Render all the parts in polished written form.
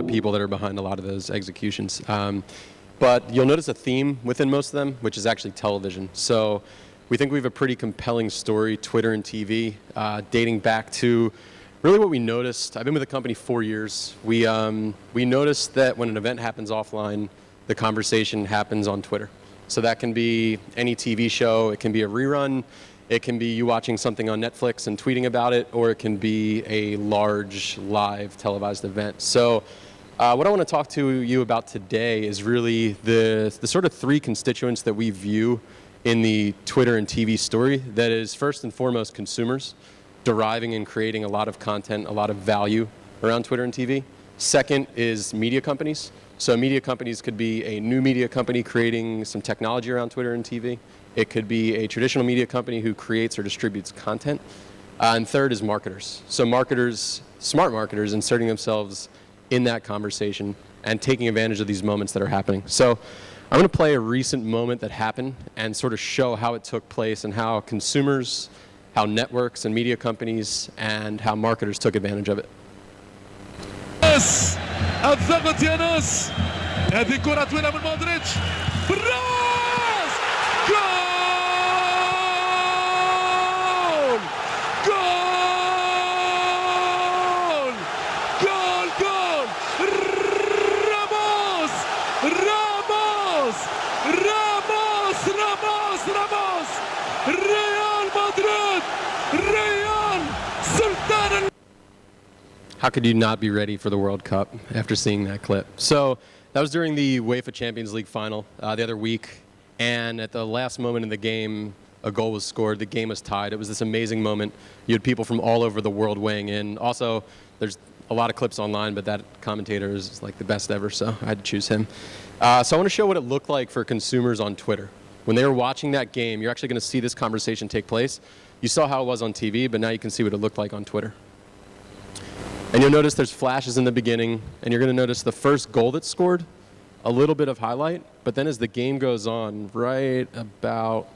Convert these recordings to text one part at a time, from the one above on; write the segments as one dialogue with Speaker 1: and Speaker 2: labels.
Speaker 1: of people that are behind a lot of those executions. But you'll notice a theme within most of them, which is actually television. So we think we have a pretty compelling story, Twitter and TV, dating back to really what we noticed. I've been with the company 4 years. We noticed that when an event happens offline, the conversation happens on Twitter. So that can be any TV show, it can be a rerun, it can be you watching something on Netflix and tweeting about it, or it can be a large live televised event. So what I want to talk to you about today is really the sort of three constituents that we view in the Twitter and TV story. That is first and foremost consumers, deriving and creating a lot of content, a lot of value around Twitter and TV. Second is media companies. So media companies could be a new media company creating some technology around Twitter and TV. It could be a traditional media company who creates or distributes content. And third is marketers. So marketers, smart marketers, inserting themselves in that conversation and taking advantage of these moments that are happening. So I'm going to play a recent moment that happened and sort of show how it took place and how consumers, how networks and media companies, and how marketers took advantage of it.
Speaker 2: الضغط يا ناس، هذه كرة طويلة من مودريتش بالراس، جول جول جول جول، راموس راموس راموس راموس راموس، ريال مدريد، ريال سلطان.
Speaker 1: How could you not be ready for the World Cup after seeing that clip? So that was during the UEFA Champions League final the other week, and at the last moment in the game, a goal was scored. The game was tied. It was this amazing moment. You had people from all over the world weighing in. Also, there's a lot of clips online, but that commentator is like the best ever, so I had to choose him. So I want to show what it looked like for consumers on Twitter. When they were watching that game, you're actually going to see this conversation take place. You saw how it was on TV, but now you can see what it looked like on Twitter. And you'll notice there's flashes in the beginning, and you're going to notice the first goal that's scored, a little bit of highlight, but then as the game goes on, right about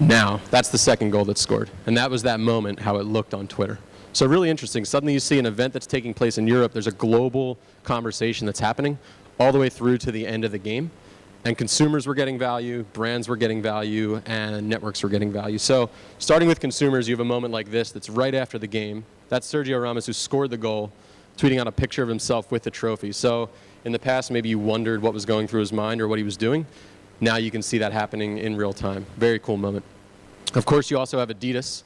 Speaker 1: now, that's the second goal that's scored. And that was that moment, how it looked on Twitter. So really interesting. Suddenly you see an event that's taking place in Europe. There's a global conversation that's happening all the way through to the end of the game. And consumers were getting value, brands were getting value, and networks were getting value. So starting with consumers, you have a moment like this that's right after the game. That's Sergio Ramos, who scored the goal, tweeting out a picture of himself with the trophy. So in the past, maybe you wondered what was going through his mind or what he was doing. Now you can see that happening in real time. Very cool moment. Of course, you also have Adidas.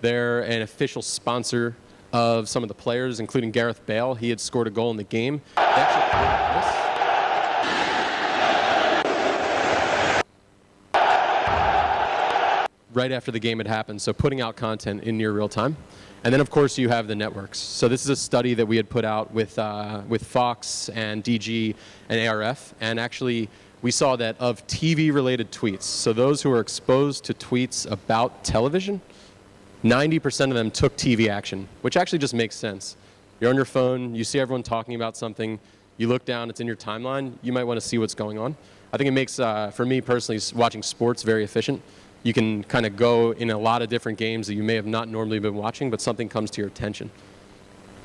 Speaker 1: They're an official sponsor of some of the players, including Gareth Bale. He had scored a goal in the game. They actually created this. Right after the game had happened, so putting out content in near real time. And then, of course, you have the networks. So this is a study that we had put out with Fox and DG and ARF, and actually we saw that of TV-related tweets, so those who are exposed to tweets about television, 90% of them took TV action, which actually just makes sense. You're on your phone, you see everyone talking about something, you look down, it's in your timeline, you might want to see what's going on. I think it makes, for me personally, watching sports very efficient. You can kind of go in a lot of different games that you may have not normally been watching, but something comes to your attention.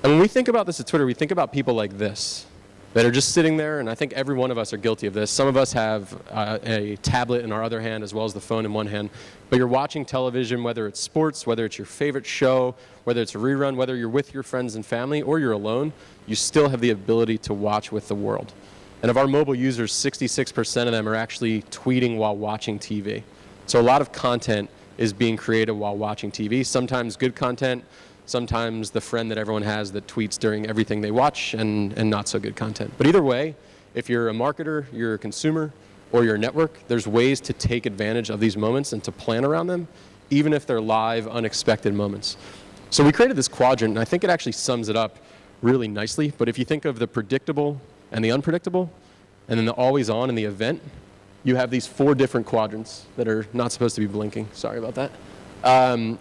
Speaker 1: And when we think about this at Twitter, we think about people like this that are just sitting there, and I think every one of us are guilty of this. Some of us have a tablet in our other hand as well as the phone in one hand, but you're watching television, whether it's sports, whether it's your favorite show, whether it's a rerun, whether you're with your friends and family or you're alone, you still have the ability to watch with the world. And of our mobile users, 66% of them are actually tweeting while watching TV. So a lot of content is being created while watching TV, sometimes good content, sometimes the friend that everyone has that tweets during everything they watch, and not so good content. But either way, if you're a marketer, you're a consumer, or you're a network, there's ways to take advantage of these moments and to plan around them, even if they're live, unexpected moments. So we created this quadrant, and I think it actually sums it up really nicely. But if you think of the predictable and the unpredictable, and then the always on and the event, you have these 4 different quadrants that are not supposed to be blinking. Sorry about that.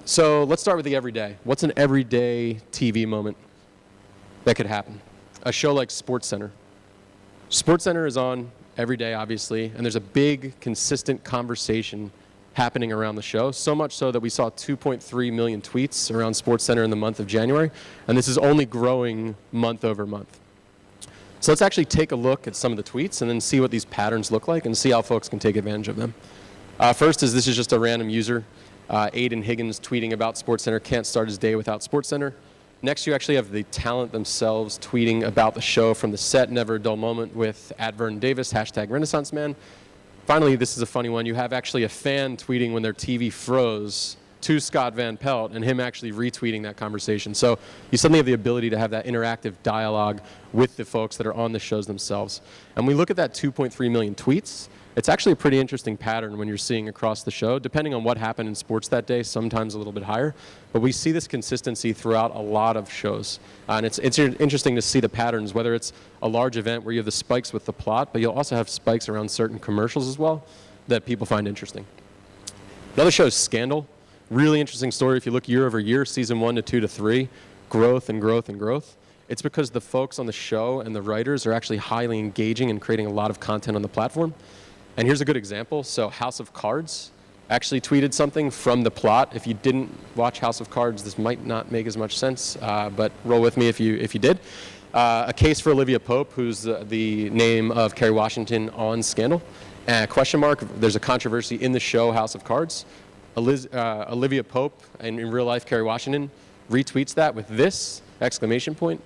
Speaker 1: So let's start with the everyday. What's an everyday TV moment that could happen? A show like SportsCenter. SportsCenter is on every day, obviously, and there's a big, consistent conversation happening around the show, so much so that we saw 2.3 million tweets around SportsCenter in the month of January, and this is only growing month over month. So let's actually take a look at some of the tweets and then see what these patterns look like and see how folks can take advantage of them. First is this is just a random user, Aiden Higgins, tweeting about SportsCenter, can't start his day without SportsCenter. Next, you actually have the talent themselves tweeting about the show from the set, never a dull moment with @Vernon Davis, #RenaissanceMan. Finally, this is a funny one. You have actually a fan tweeting when their TV froze to Scott Van Pelt and him actually retweeting that conversation. So you suddenly have the ability to have that interactive dialogue with the folks that are on the shows themselves. And we look at that 2.3 million tweets. It's actually a pretty interesting pattern when you're seeing across the show, depending on what happened in sports that day, sometimes a little bit higher. But we see this consistency throughout a lot of shows. And it's interesting to see the patterns, whether it's a large event where you have the spikes with the plot, but you'll also have spikes around certain commercials as well that people find interesting. Another show is Scandal. Really interesting story. If you look year over year, season 1 to 2 to 3, growth and growth and growth. It's because the folks on the show and the writers are actually highly engaging and creating a lot of content on the platform. And here's a good example. So House of Cards actually tweeted something from the plot. If you didn't watch House of Cards, this might not make as much sense, but roll with me if you did. A case for Olivia Pope, who's the name of Kerry Washington on Scandal. Question mark, there's a controversy in the show House of Cards. Olivia Pope, and in real life Kerry Washington, retweets that with this exclamation point.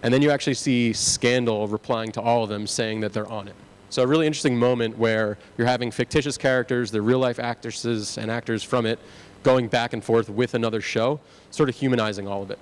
Speaker 1: And then you actually see Scandal replying to all of them saying that they're on it. So a really interesting moment where you're having fictitious characters, the real life actresses and actors from it, going back and forth with another show, sort of humanizing all of it.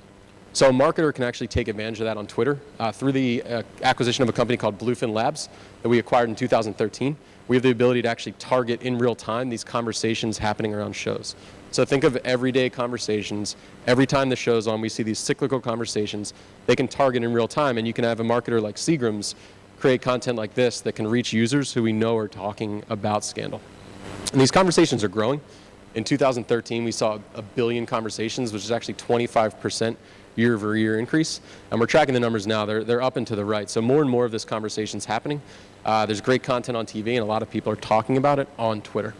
Speaker 1: So a marketer can actually take advantage of that on Twitter through the acquisition of a company called Bluefin Labs that we acquired in 2013. We have the ability to actually target in real time these conversations happening around shows. So think of everyday conversations. Every time the show's on, we see these cyclical conversations. They can target in real time, and you can have a marketer like Seagram's create content like this that can reach users who we know are talking about Scandal. And these conversations are growing. In 2013, we saw 1 billion conversations, which is actually 25% year-over-year increase. And we're tracking the numbers now. They're up and to the right. So more and more of this conversation's happening. There's great content on TV, and a lot of people are talking about it on Twitter.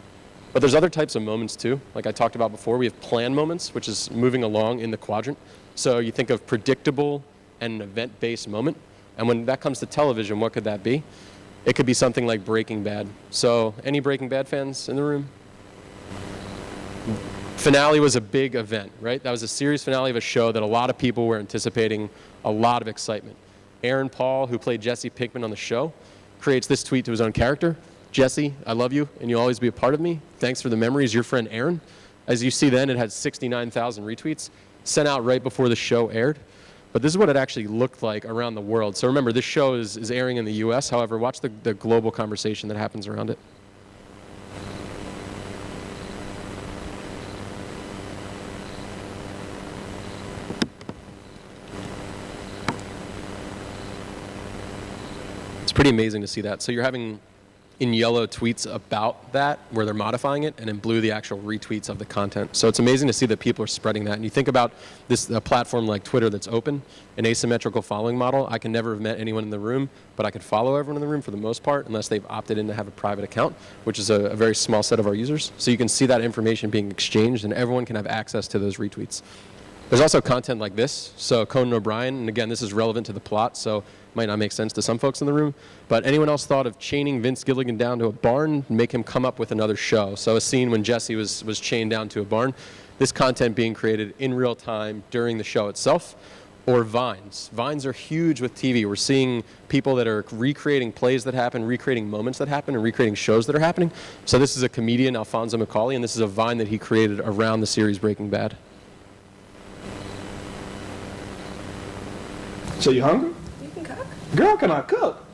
Speaker 1: But there's other types of moments too. Like I talked about before, we have plan moments, which is moving along in the quadrant. So you think of predictable and an event-based moment. And when that comes to television, what could that be? It could be something like Breaking Bad. So any Breaking Bad fans in the room? Finale was a big event, right? That was a series finale of a show that a lot of people were anticipating, a lot of excitement. Aaron Paul, who played Jesse Pinkman on the show, creates this tweet to his own character. Jesse, I love you, and you'll always be a part of me. Thanks for the memories, your friend Aaron. As you see then, it had 69,000 retweets, sent out right before the show aired. But this is what it actually looked like around the world. So remember, this show is airing in the US. However, watch the global conversation that happens around it. It's pretty amazing to see that. So you're having in yellow tweets about that, where they're modifying it, and in blue the actual retweets of the content. So it's amazing to see that people are spreading that. And you think about this platform like Twitter that's open, an asymmetrical following model. I can never have met anyone in the room, but I could follow everyone in the room for the most part, unless they've opted in to have a private account, which is a very small set of our users. So you can see that information being exchanged, and everyone can have access to those retweets. There's also content like this. So Conan O'Brien, and again, this is relevant to the plot, so might not make sense to some folks in the room, but anyone else thought of chaining Vince Gilligan down to a barn and make him come up with another show? So a scene when Jesse was chained down to a barn, this content being created in real time during the show itself, or Vines. Vines are huge with TV. We're seeing people that are recreating plays that happen, recreating moments that happen, and recreating shows that are happening. So this is a comedian, Alfonso Macaulay, and this is a Vine that he created around the series Breaking Bad.
Speaker 3: So you hungry?
Speaker 4: You can cook.
Speaker 3: Girl, can I cook?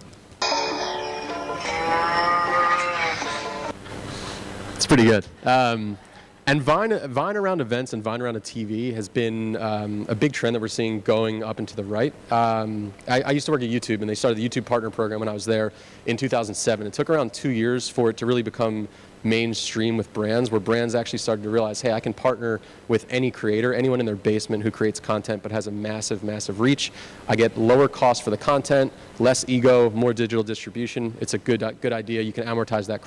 Speaker 1: It's pretty good. And Vine around events and Vine around a TV has been a big trend that we're seeing going up and to the right. I used to work at YouTube, and they started the YouTube Partner Program when I was there in 2007. It took around 2 years for it to really become mainstream with brands, where brands actually started to realize, hey, I can partner with any creator, anyone in their basement who creates content but has a massive, massive reach. I get lower cost for the content, less ego, more digital distribution. It's a good idea. You can amortize that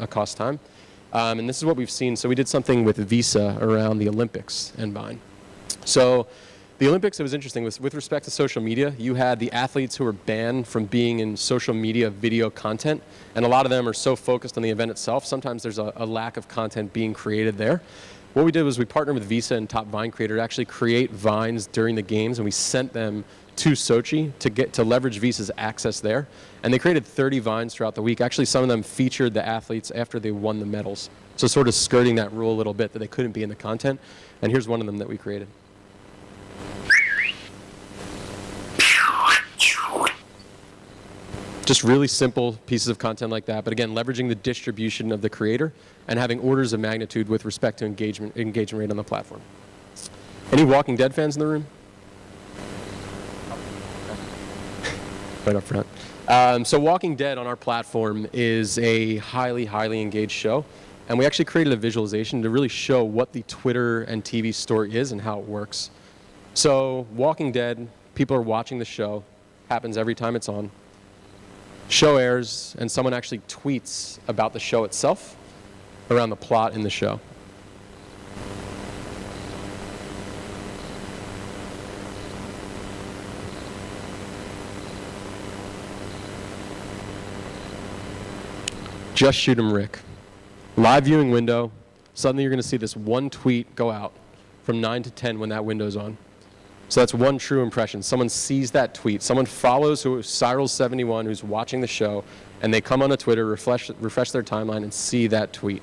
Speaker 1: across time. And this is what we've seen. So we did something with Visa around the Olympics and Vine. So The Olympics, it was interesting. With respect to social media, you had the athletes who were banned from being in social media video content, and a lot of them are so focused on the event itself, sometimes there's a lack of content being created there. What we did was we partnered with Visa and Top Vine Creator to actually create Vines during the games, and we sent them to Sochi to leverage Visa's access there. And they created 30 Vines throughout the week. Actually, some of them featured the athletes after they won the medals. So sort of skirting that rule a little bit that they couldn't be in the content. And here's one of them that we created. Just really simple pieces of content like that, but again, leveraging the distribution of the creator and having orders of magnitude with respect to engagement rate on the platform. Any Walking Dead fans in the room? Right up front. So Walking Dead on our platform is a highly, highly engaged show, and we actually created a visualization to really show what the Twitter and TV story is and how it works. So Walking Dead, people are watching the show, happens every time it's on. Show airs, and someone actually tweets about the show itself around the plot in the show. Just shoot 'em, Rick. Live viewing window. Suddenly you're going to see this one tweet go out from 9 to 10 when that window's on. So that's one true impression. Someone sees that tweet. Someone follows Cyril71 who's watching the show, and they come onto Twitter, refresh their timeline, and see that tweet.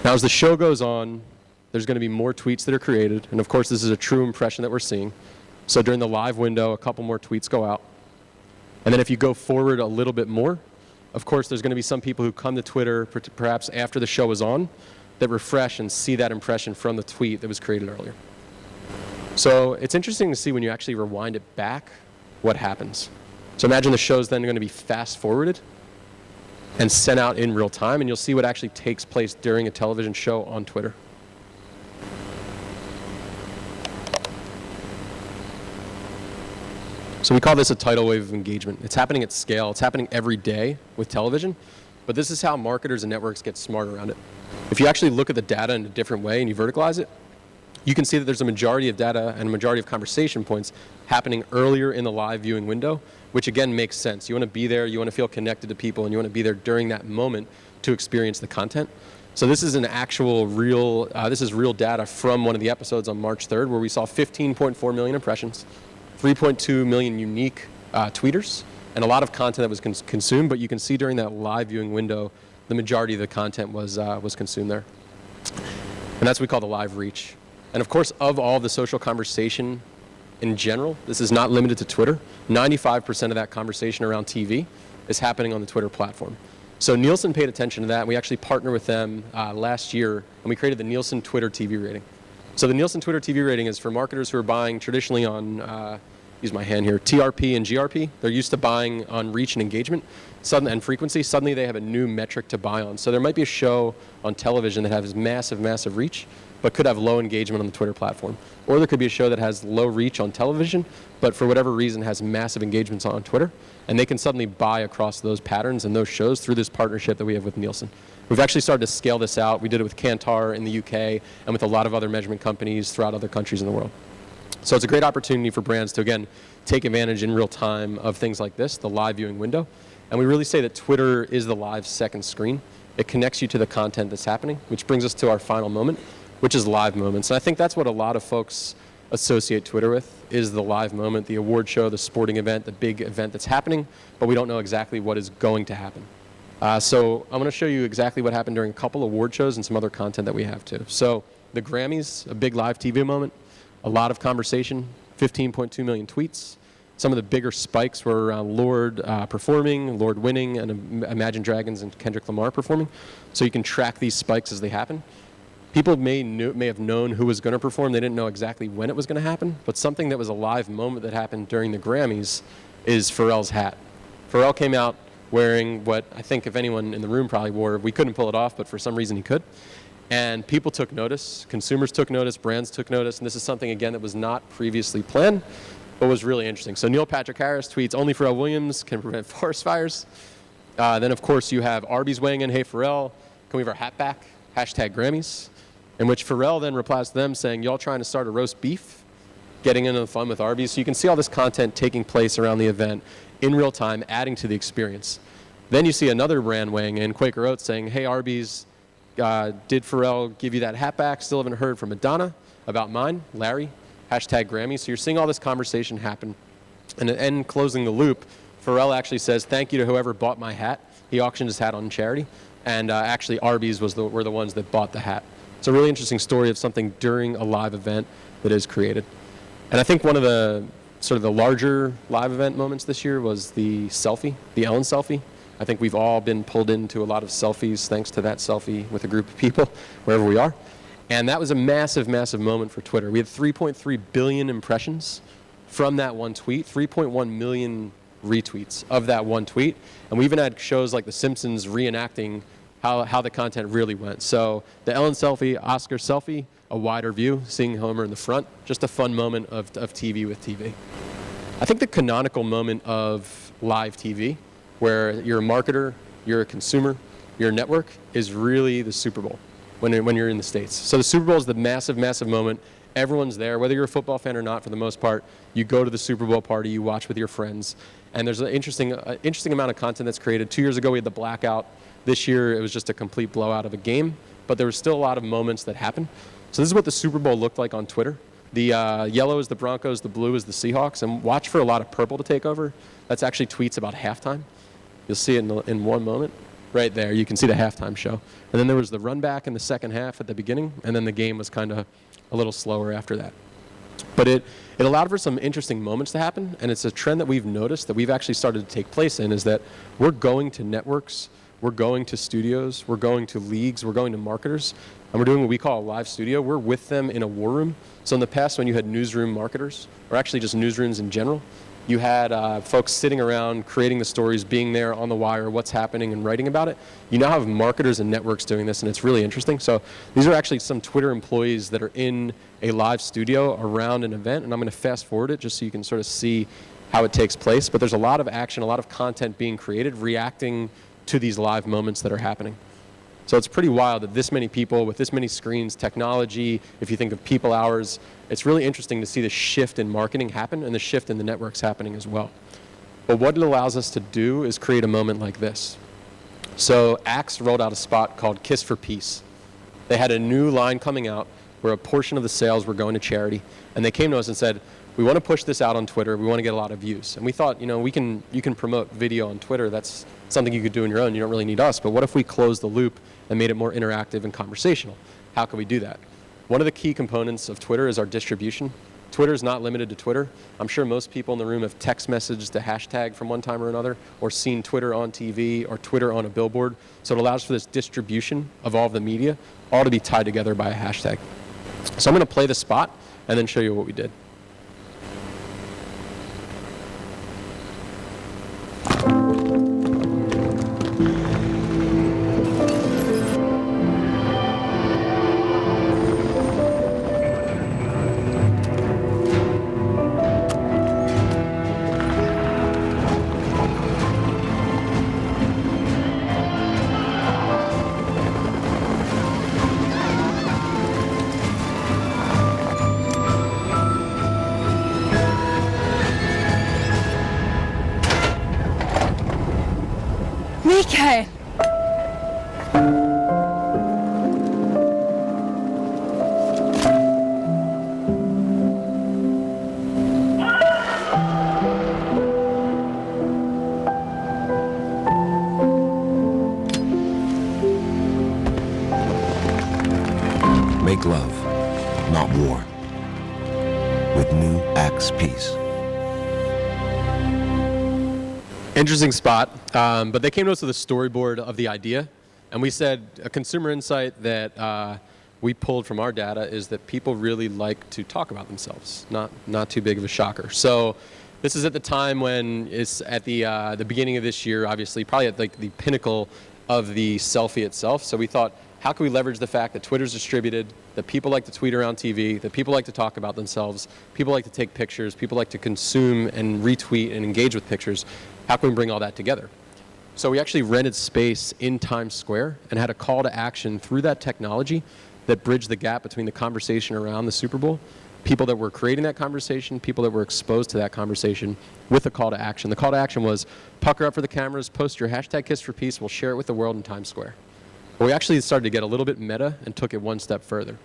Speaker 1: Now, as the show goes on, there's going to be more tweets that are created, and of course, this is a true impression that we're seeing. So during the live window, a couple more tweets go out. And then if you go forward a little bit more, of course, there's going to be some people who come to Twitter, perhaps after the show is on, that refresh and see that impression from the tweet that was created earlier. So it's interesting to see when you actually rewind it back, what happens. So imagine the show's then going to be fast forwarded and sent out in real time, and you'll see what actually takes place during a television show on Twitter. So we call this a tidal wave of engagement. It's happening at scale. It's happening every day with television, but this is how marketers and networks get smart around it. If you actually look at the data in a different way and you verticalize it, you can see that there's a majority of data and a majority of conversation points happening earlier in the live viewing window, which again makes sense. You want to be there, you want to feel connected to people, and you want to be there during that moment to experience the content. So this is an actual real, this is real data from one of the episodes on March 3rd where we saw 15.4 million impressions, 3.2 million unique tweeters, and a lot of content that was consumed, but you can see during that live viewing window, the majority of the content was consumed there. And that's what we call the live reach. And of course, of all the social conversation in general, this is not limited to Twitter, 95% of that conversation around TV is happening on the Twitter platform. So Nielsen paid attention to that, and we actually partnered with them last year, and we created the Nielsen Twitter TV rating. So the Nielsen Twitter TV rating is for marketers who are buying traditionally on, use my hand here, TRP and GRP. They're used to buying on reach and engagement and frequency. Suddenly they have a new metric to buy on. So there might be a show on television that has massive, massive reach, but could have low engagement on the Twitter platform. Or there could be a show that has low reach on television, but for whatever reason has massive engagements on Twitter, and they can suddenly buy across those patterns and those shows through this partnership that we have with Nielsen. We've actually started to scale this out. We did it with Kantar in the UK and with a lot of other measurement companies throughout other countries in the world. So it's a great opportunity for brands to, again, take advantage in real time of things like this, the live viewing window. And we really say that Twitter is the live second screen. It connects you to the content that's happening, which brings us to our final moment, which is live moments. And I think that's what a lot of folks associate Twitter with, is the live moment, the award show, the sporting event, the big event that's happening, but we don't know exactly what is going to happen. So I'm going to show you exactly what happened during a couple award shows and some other content that we have too. So the Grammys, a big live TV moment, a lot of conversation, 15.2 million tweets. Some of the bigger spikes were around Lorde performing, Lorde winning, and Imagine Dragons and Kendrick Lamar performing. So you can track these spikes as they happen. People may have known who was going to perform. They didn't know exactly when it was going to happen. But something that was a live moment that happened during the Grammys is Pharrell's hat. Pharrell came out wearing what I think if anyone in the room probably wore. We couldn't pull it off, but for some reason he could. And people took notice. Consumers took notice. Brands took notice. And this is something, again, that was not previously planned, but was really interesting. So Neil Patrick Harris tweets, "Only Pharrell Williams can prevent forest fires." Then, of course, you have Arby's weighing in, "Hey, Pharrell, can we have our hat back? Hashtag Grammys." In which Pharrell then replies to them saying, "Y'all trying to start a roast beef?" getting into the fun with Arby's. So you can see all this content taking place around the event in real time, adding to the experience. Then you see another brand weighing in, Quaker Oats, saying, hey, Arby's, did Pharrell give you that hat back? Still haven't heard from Madonna about mine, Larry, hashtag Grammy. So you're seeing all this conversation happen. And at the end, closing the loop, Pharrell actually says, thank you to whoever bought my hat. He auctioned his hat on charity. And actually, Arby's were the ones that bought the hat. It's a really interesting story of something during a live event that is created. And I think one of the sort of the larger live event moments this year was the selfie, the Ellen selfie. I think we've all been pulled into a lot of selfies thanks to that selfie with a group of people, wherever we are. And that was a massive, massive moment for Twitter. We had 3.3 billion impressions from that one tweet, 3.1 million retweets of that one tweet. And we even had shows like The Simpsons reenacting how the content really went. So the Ellen selfie, Oscar selfie, a wider view, seeing Homer in the front, just a fun moment of TV with TV. I think the canonical moment of live TV, where you're a marketer, you're a consumer, you're a network, is really the Super Bowl when you're in the States. So the Super Bowl is the massive, massive moment. Everyone's there, whether you're a football fan or not, for the most part. You go to the Super Bowl party, you watch with your friends, and there's an interesting amount of content that's created. 2 years ago, we had the blackout. This year, it was just a complete blowout of a game, but there was still a lot of moments that happened. So this is what the Super Bowl looked like on Twitter. The yellow is the Broncos, the blue is the Seahawks, and watch for a lot of purple to take over. That's actually tweets about halftime. You'll see it in one moment. Right there, you can see the halftime show. And then there was the run back in the second half at the beginning, and then the game was kind of a little slower after that. But it allowed for some interesting moments to happen, and it's a trend that we've noticed that we've actually started to take place in, is that we're going to networks, we're going to studios, we're going to leagues, we're going to marketers, and we're doing what we call a live studio. We're with them in a war room. So in the past, when you had newsroom marketers, or actually just newsrooms in general, you had folks sitting around creating the stories, being there on the wire, what's happening, and writing about it. You now have marketers and networks doing this, and it's really interesting. So these are actually some Twitter employees that are in a live studio around an event, and I'm going to fast forward it just so you can sort of see how it takes place. But there's a lot of action, a lot of content being created, reacting to these live moments that are happening. So it's pretty wild that this many people with this many screens, technology, if you think of people hours, it's really interesting to see the shift in marketing happen and the shift in the networks happening as well. But what it allows us to do is create a moment like this. So Axe rolled out a spot called Kiss for Peace. They had a new line coming out where a portion of the sales were going to charity. And they came to us and said, we want to push this out on Twitter. We want to get a lot of views. And we thought, you can promote video on Twitter. That's something you could do on your own. You don't really need us. But what if we closed the loop and made it more interactive and conversational? How can we do that? One of the key components of Twitter is our distribution. Twitter is not limited to Twitter. I'm sure most people in the room have text messaged the hashtag from one time or another, or seen Twitter on TV or Twitter on a billboard. So it allows for this distribution of all of the media, all to be tied together by a hashtag. So I'm going to play the spot and then show you what we did.
Speaker 3: Okay.
Speaker 4: Make love, not war. With new Axe Peace.
Speaker 1: Interesting spot, but they came to us with a storyboard of the idea, and we said a consumer insight that we pulled from our data is that people really like to talk about themselves. Not too big of a shocker. So this is at the time when it's at the beginning of this year, obviously, probably at like the pinnacle of the selfie itself. So we thought, how can we leverage the fact that Twitter's distributed, that people like to tweet around TV, that people like to talk about themselves, people like to take pictures, people like to consume and retweet and engage with pictures. How can we bring all that together? So we actually rented space in Times Square and had a call to action through that technology that bridged the gap between the conversation around the Super Bowl people that were creating that conversation, people that were exposed to that conversation with a call to action. The call to action was pucker up for the cameras, post your hashtag Kiss for Peace, we'll share it with the world in Times Square. But we actually started to get a little bit meta and took it one step further.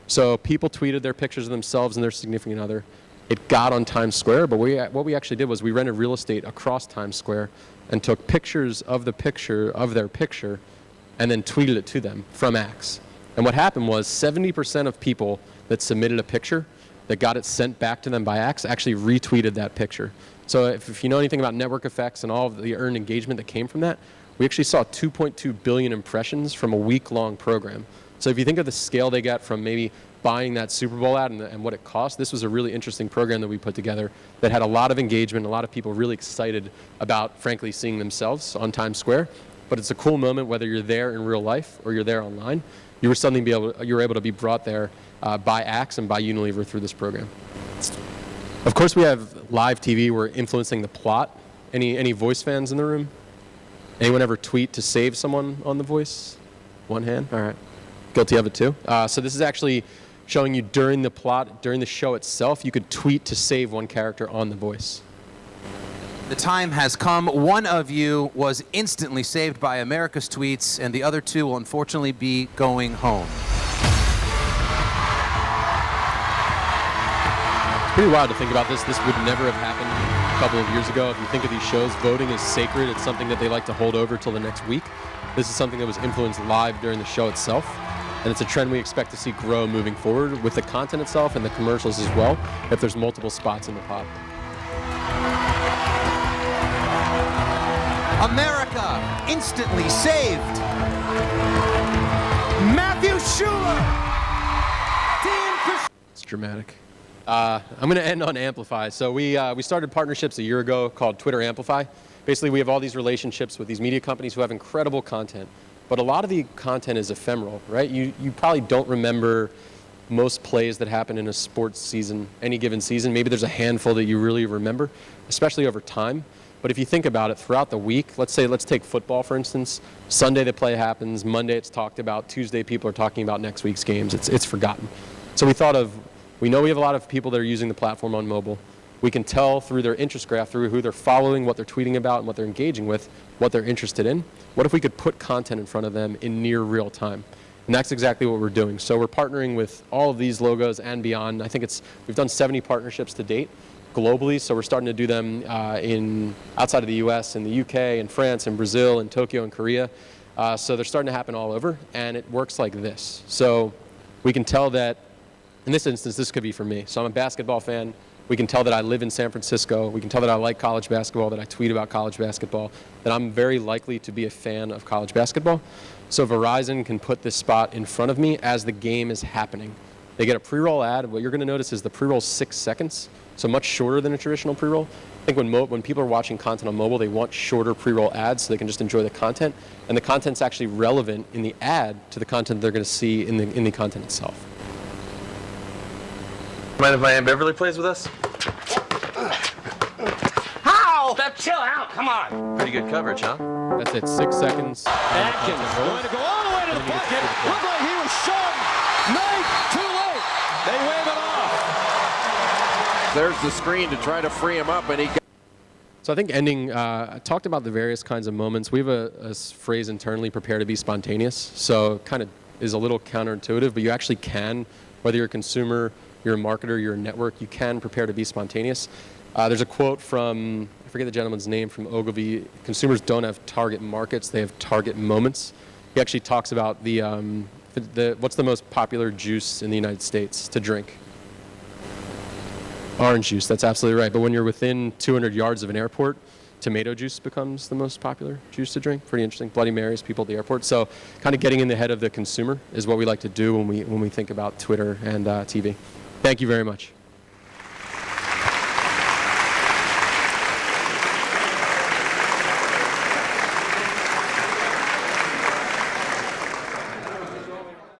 Speaker 1: So people tweeted their pictures of themselves and their significant other. It got on Times Square, but what we actually did was we rented real estate across Times Square and took pictures of the picture of their picture and then tweeted it to them from Axe. And what happened was 70% of people that submitted a picture that got it sent back to them by Axe actually retweeted that picture. So if you know anything about network effects and all of the earned engagement that came from that, we actually saw 2.2 billion impressions from a week-long program. So if you think of the scale they got from maybe buying that Super Bowl ad and what it cost, this was a really interesting program that we put together that had a lot of engagement, a lot of people really excited about, frankly, seeing themselves on Times Square. But it's a cool moment whether you're there in real life or you're there online. You were able to be brought there by Axe and by Unilever through this program. Of course, we have live TV. We're influencing the plot. Any Voice fans in the room? Anyone ever tweet to save someone on The Voice? One hand? All right. Guilty of it too. So this is actually showing you during the plot, during the show itself, you could tweet to save one character on The Voice.
Speaker 3: The time has come. One of you was instantly saved by America's tweets, and the other two will unfortunately be going home.
Speaker 1: It's pretty wild to think about this. This would never have happened a couple of years ago. If you think of these shows, voting is sacred. It's something that they like to hold over till the next week. This is something that was influenced live during the show itself. And it's a trend we expect to see grow moving forward with the content itself and the commercials as well, if there's multiple spots in the pod.
Speaker 3: America instantly saved. Matthew Schuler.
Speaker 1: It's dramatic. I'm going to end on Amplify. So we started partnerships a year ago called Twitter Amplify. Basically, we have all these relationships with these media companies who have incredible content. But a lot of the content is ephemeral, right? You probably don't remember most plays that happen in a sports season, any given season. Maybe there's a handful that you really remember, especially over time. But if you think about it throughout the week, let's take football, for instance. Sunday the play happens, Monday it's talked about, Tuesday people are talking about next week's games. It's forgotten. So we know we have a lot of people that are using the platform on mobile. We can tell through their interest graph, through who they're following, what they're tweeting about, and what they're engaging with, what they're interested in. What if we could put content in front of them in near real time? And that's exactly what we're doing. So we're partnering with all of these logos and beyond. I think we've done 70 partnerships to date globally, so we're starting to do them outside of the US, in the UK, in France, in Brazil, in Tokyo, and Korea. So they're starting to happen all over, and it works like this. So we can tell that, in this instance, this could be for me. So I'm a basketball fan. We can tell that I live in San Francisco. We can tell that I like college basketball, that I tweet about college basketball, that I'm very likely to be a fan of college basketball. So Verizon can put this spot in front of me as the game is happening. They get a pre-roll ad. What you're going to notice is the pre-roll is 6 seconds, so much shorter than a traditional pre-roll. I think when people are watching content on mobile, they want shorter pre-roll ads so they can just enjoy the content. And the content's actually relevant in the ad to the content they're going to see in the content itself.
Speaker 5: Mind if Miami Beverly plays with us?
Speaker 6: How? Chill out, come on.
Speaker 5: Pretty good coverage, huh?
Speaker 1: That's it, 6 seconds.
Speaker 6: Atkins going to go all the way to the bucket. Looked like he was shoved. Night, too late. They wave it off.
Speaker 7: There's the screen to try to free him up, and he got.
Speaker 1: So I think I talked about the various kinds of moments. We have a phrase internally, prepare to be spontaneous. So kind of is a little counterintuitive, but you actually can, whether you're a consumer, you're a marketer, you're a network, you can prepare to be spontaneous. There's a quote from, I forget the gentleman's name, from Ogilvy: consumers don't have target markets, they have target moments. He actually talks about what's the most popular juice in the United States to drink? Orange juice, that's absolutely right. But when you're within 200 yards of an airport, tomato juice becomes the most popular juice to drink. Pretty interesting. Bloody Marys, people at the airport. So kind of getting in the head of the consumer is what we like to do when we think about Twitter and TV. Thank you very much.